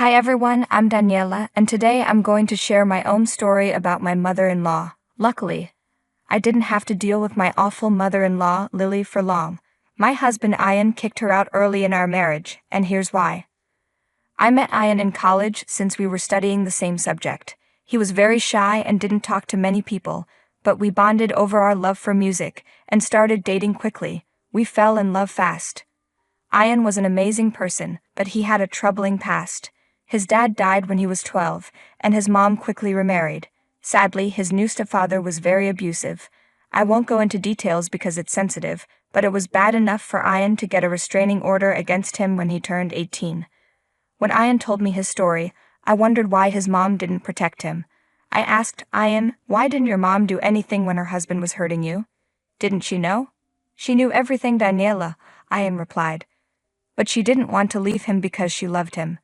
Hi everyone, I'm Daniela, and today I'm going to share my own story about my mother-in-law. Luckily, I didn't have to deal with my awful mother-in-law, Lily, for long. My husband Ian kicked her out early in our marriage, and here's why. I met Ian in college since we were studying the same subject. He was very shy and didn't talk to many people, but we bonded over our love for music and started dating quickly. We fell in love fast. Ian was an amazing person, but he had a troubling past. His dad died when he was 12, and his mom quickly remarried. Sadly, his new stepfather was very abusive. I won't go into details because it's sensitive, but it was bad enough for Ian to get a restraining order against him when he turned 18. When Ian told me his story, I wondered why his mom didn't protect him. I asked Ian, "Why didn't your mom do anything when her husband was hurting you?" "Didn't she know?" "She knew everything, Daniela," Ian replied. "But she didn't want to leave him because she loved him.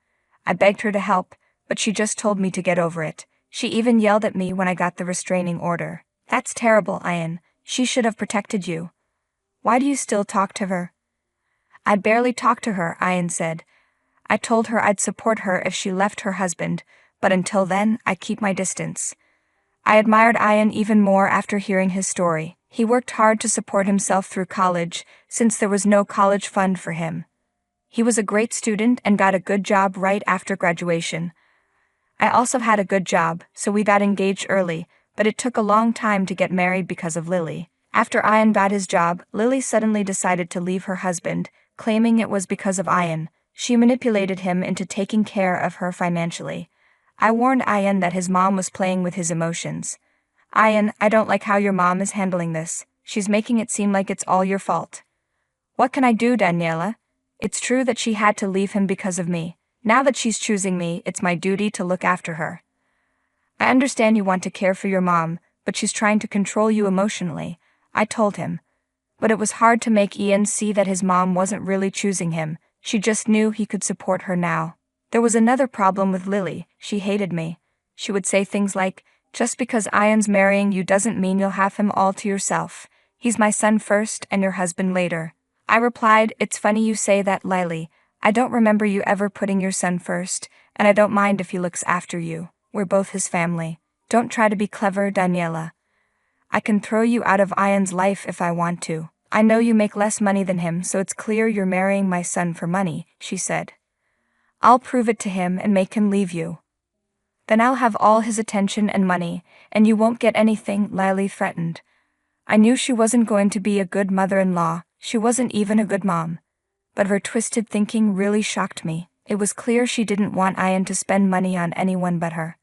I begged her to help, but she just told me to get over it. She even yelled at me when I got the restraining order." "That's terrible, Ian. She should have protected you. Why do you still talk to her?" "I barely talk to her," Ian said. "I told her I'd support her if she left her husband, but until then, I keep my distance." I admired Ian even more after hearing his story. He worked hard to support himself through college, since there was no college fund for him. He was a great student and got a good job right after graduation. I also had a good job, so we got engaged early, but it took a long time to get married because of Lily. After Ian got his job, Lily suddenly decided to leave her husband, claiming it was because of Ian. She manipulated him into taking care of her financially. I warned Ian that his mom was playing with his emotions. "Ian, I don't like how your mom is handling this. She's making it seem like it's all your fault." "What can I do, Daniela? It's true that she had to leave him because of me. Now that she's choosing me, it's my duty to look after her. I understand you want to care for your mom, but she's trying to control you emotionally," I told him. But it was hard to make Ian see that his mom wasn't really choosing him. She just knew he could support her now. There was another problem with Lily. She hated me. She would say things like, "Just because Ian's marrying you doesn't mean you'll have him all to yourself. He's my son first and your husband later." I replied, "It's funny you say that, Lily. I don't remember you ever putting your son first, and I don't mind if he looks after you. We're both his family. Don't try to be clever, Daniela. I can throw you out of Ian's life if I want to. I know you make less money than him, so it's clear you're marrying my son for money," she said. "I'll prove it to him and make him leave you. Then I'll have all his attention and money, and you won't get anything," Lily threatened. I knew she wasn't going to be a good mother-in-law. She wasn't even a good mom. But her twisted thinking really shocked me. It was clear she didn't want Ian to spend money on anyone but her.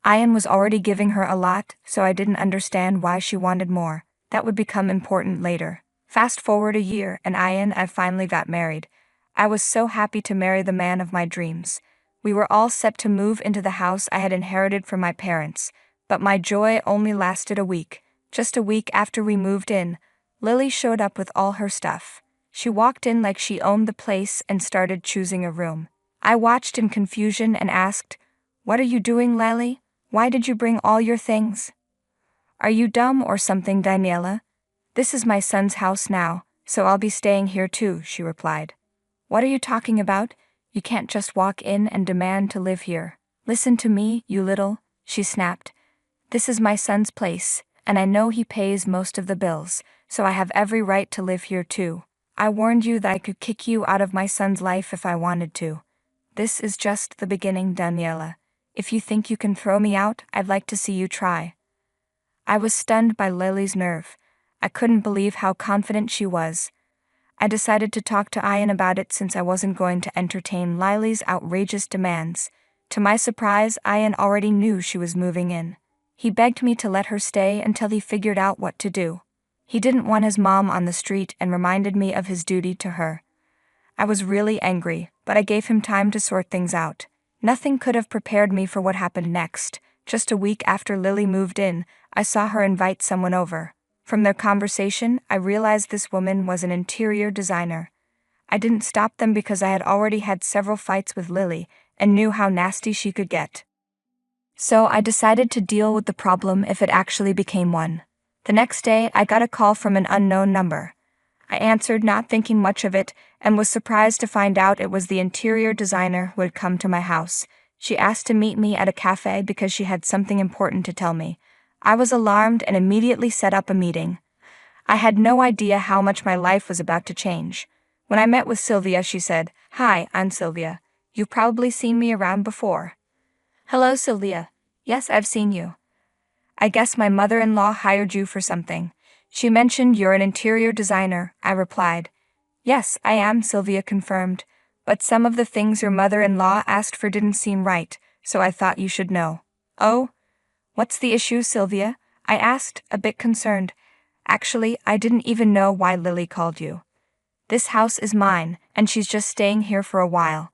Ian was already giving her a lot, so I didn't understand why she wanted more. That would become important later. Fast forward a year, and Ian and I finally got married. I was so happy to marry the man of my dreams. We were all set to move into the house I had inherited from my parents, but my joy only lasted a week. Just a week after we moved in, Lily showed up with all her stuff. She walked in like she owned the place and started choosing a room. I watched in confusion and asked, "What are you doing, Lily? Why did you bring all your things?" "Are you dumb or something, Daniela? This is my son's house now, so I'll be staying here too," she replied. "What are you talking about? You can't just walk in and demand to live here." "Listen to me, you little," she snapped. "This is my son's place, and I know he pays most of the bills, so I have every right to live here too. I warned you that I could kick you out of my son's life if I wanted to. This is just the beginning, Daniela. If you think you can throw me out, I'd like to see you try." I was stunned by Lily's nerve. I couldn't believe how confident she was. I decided to talk to Ian about it since I wasn't going to entertain Lily's outrageous demands. To my surprise, Ian already knew she was moving in. He begged me to let her stay until he figured out what to do. He didn't want his mom on the street and reminded me of his duty to her. I was really angry, but I gave him time to sort things out. Nothing could have prepared me for what happened next. Just a week after Lily moved in, I saw her invite someone over. From their conversation, I realized this woman was an interior designer. I didn't stop them because I had already had several fights with Lily and knew how nasty she could get. So I decided to deal with the problem if it actually became one. The next day, I got a call from an unknown number. I answered, not thinking much of it, and was surprised to find out it was the interior designer who had come to my house. She asked to meet me at a cafe because she had something important to tell me. I was alarmed and immediately set up a meeting. I had no idea how much my life was about to change. When I met with Sylvia, she said, "Hi, I'm Sylvia. You've probably seen me around before." "Hello, Sylvia. Yes, I've seen you. I guess my mother-in-law hired you for something. She mentioned you're an interior designer," I replied. "Yes, I am," Sylvia confirmed. "But some of the things your mother-in-law asked for didn't seem right, so I thought you should know." "Oh? What's the issue, Sylvia?" I asked, a bit concerned. "Actually, I didn't even know why Lily called you. This house is mine, and she's just staying here for a while.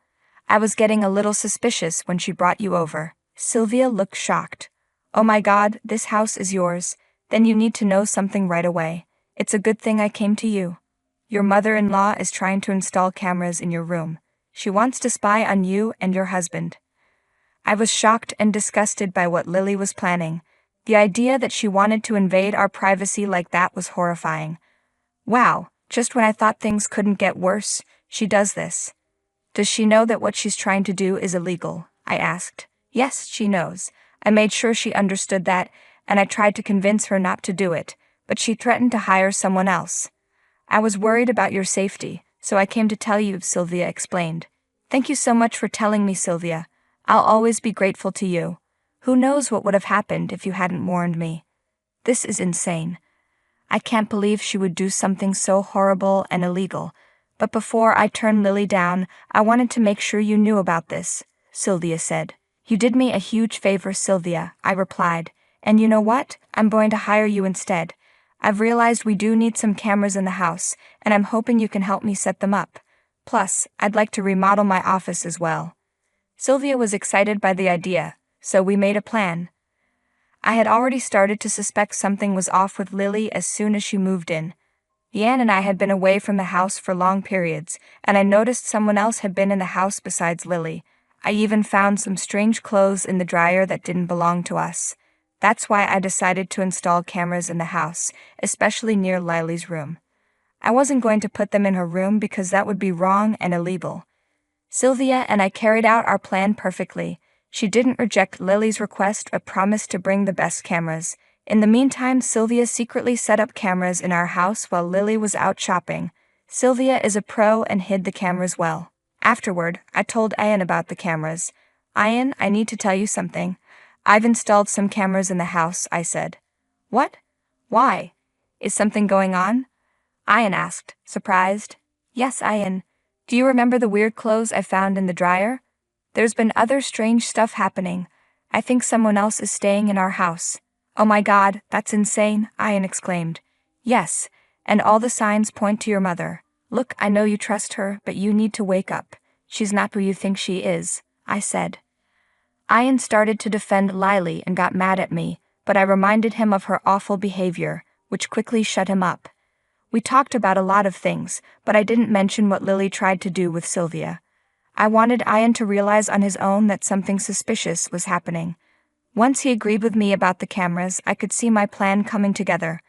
I was getting a little suspicious when she brought you over." Sylvia looked shocked. "Oh my God, this house is yours. Then you need to know something right away. It's a good thing I came to you. Your mother-in-law is trying to install cameras in your room. She wants to spy on you and your husband." I was shocked and disgusted by what Lily was planning. The idea that she wanted to invade our privacy like that was horrifying. Wow, just when I thought things couldn't get worse, she does this. "Does she know that what she's trying to do is illegal?" I asked. "Yes, she knows. I made sure she understood that, and I tried to convince her not to do it, but she threatened to hire someone else. I was worried about your safety, so I came to tell you," Sylvia explained. "Thank you so much for telling me, Sylvia. I'll always be grateful to you. Who knows what would have happened if you hadn't warned me. This is insane. I can't believe she would do something so horrible and illegal. But before I turned Lily down, I wanted to make sure you knew about this," Sylvia said. "You did me a huge favor, Sylvia," I replied. "And you know what? I'm going to hire you instead. I've realized we do need some cameras in the house, and I'm hoping you can help me set them up. Plus, I'd like to remodel my office as well." Sylvia was excited by the idea, so we made a plan. I had already started to suspect something was off with Lily as soon as she moved in. Yan and I had been away from the house for long periods, and I noticed someone else had been in the house besides Lily. I even found some strange clothes in the dryer that didn't belong to us. That's why I decided to install cameras in the house, especially near Lily's room. I wasn't going to put them in her room because that would be wrong and illegal. Sylvia and I carried out our plan perfectly. She didn't reject Lily's request but promised to bring the best cameras. In the meantime, Sylvia secretly set up cameras in our house while Lily was out shopping. Sylvia is a pro and hid the cameras well. Afterward, I told Ayan about the cameras. "Ayan, I need to tell you something. I've installed some cameras in the house," I said. "What? Why? Is something going on?" Ayan asked, surprised. "Yes, Ayan. Do you remember the weird clothes I found in the dryer? There's been other strange stuff happening. I think someone else is staying in our house." "Oh my God, that's insane," Ayan exclaimed. "Yes, and all the signs point to your mother. Look, I know you trust her, but you need to wake up. She's not who you think she is," I said. Ayan started to defend Lily and got mad at me, but I reminded him of her awful behavior, which quickly shut him up. We talked about a lot of things, but I didn't mention what Lily tried to do with Sylvia. I wanted Ayan to realize on his own that something suspicious was happening. Once he agreed with me about the cameras, I could see my plan coming together.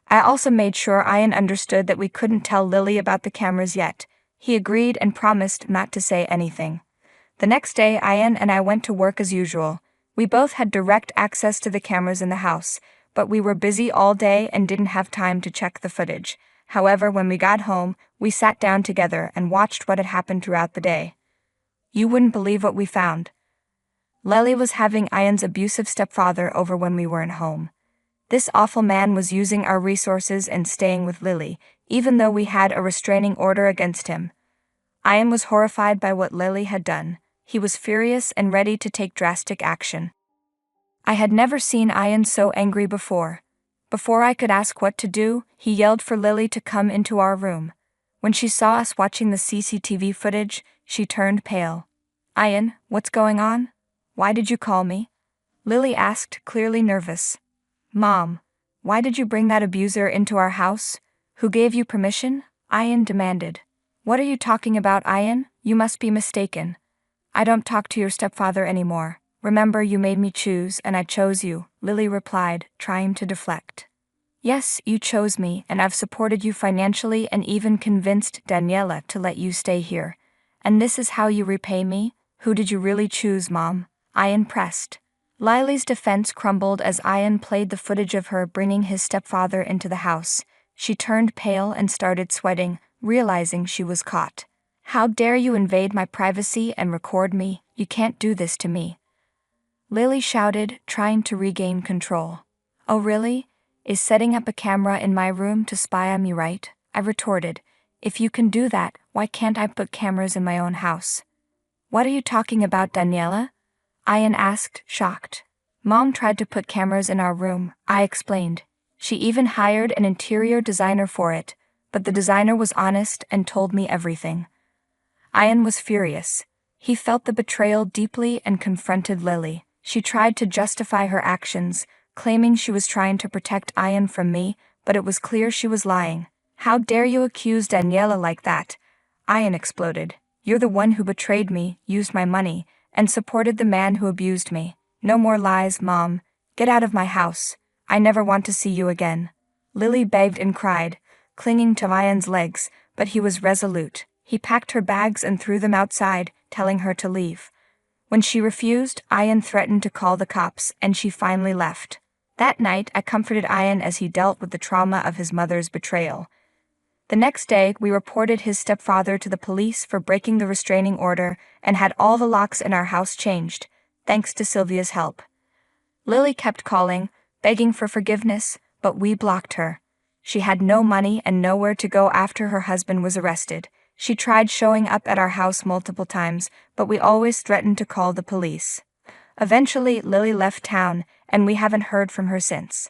I also made sure Ayan understood that we couldn't tell Lily about the cameras yet. He agreed and promised not to say anything. The next day, Ayan and I went to work as usual. We both had direct access to the cameras in the house, but we were busy all day and didn't have time to check the footage. However, when we got home, we sat down together and watched what had happened throughout the day. You wouldn't believe what we found. Lily was having Ayan's abusive stepfather over when we weren't home. This awful man was using our resources and staying with Lily, even though we had a restraining order against him. Ayan was horrified by what Lily had done. He was furious and ready to take drastic action. I had never seen Ayan so angry before. Before I could ask what to do, he yelled for Lily to come into our room. When she saw us watching the CCTV footage, she turned pale. "Ayan, what's going on? Why did you call me?" Lily asked, clearly nervous. "Mom, why did you bring that abuser into our house? Who gave you permission?" Ayan demanded. "What are you talking about, Ayan? You must be mistaken. I don't talk to your stepfather anymore. Remember, you made me choose and I chose you," Lily replied, trying to deflect. Yes, you chose me, and I've supported you financially and even convinced Daniela to let you stay here. And this is how you repay me? Who did you really choose, Mom? Ian pressed. Lily's defense crumbled as Ian played the footage of her bringing his stepfather into the house. She turned pale and started sweating, realizing she was caught. How dare you invade my privacy and record me? You can't do this to me. Lily shouted, trying to regain control. Oh really? Is setting up a camera in my room to spy on me right? I retorted. If you can do that, why can't I put cameras in my own house? What are you talking about, Daniela? Ian asked, shocked. Mom tried to put cameras in our room, I explained. She even hired an interior designer for it, but the designer was honest and told me everything. Ian was furious. He felt the betrayal deeply and confronted Lily. She tried to justify her actions, claiming she was trying to protect Ian from me, but it was clear she was lying. How dare you accuse Daniela like that? Ian exploded. You're the one who betrayed me, used my money, and supported the man who abused me. No more lies, Mom. Get out of my house. I never want to see you again. Lily begged and cried, clinging to Ian's legs, but he was resolute. He packed her bags and threw them outside, telling her to leave. When she refused, Ian threatened to call the cops, and she finally left. That night, I comforted Ian as he dealt with the trauma of his mother's betrayal. The next day, we reported his stepfather to the police for breaking the restraining order and had all the locks in our house changed, thanks to Sylvia's help. Lily kept calling, begging for forgiveness, but we blocked her. She had no money and nowhere to go after her husband was arrested. She tried showing up at our house multiple times, but we always threatened to call the police. Eventually, Lily left town, and we haven't heard from her since.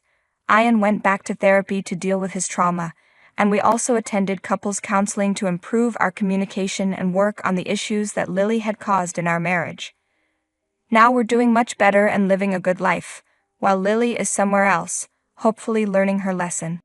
Ian went back to therapy to deal with his trauma, and we also attended couples counseling to improve our communication and work on the issues that Lily had caused in our marriage. Now we're doing much better and living a good life, while Lily is somewhere else, hopefully learning her lesson.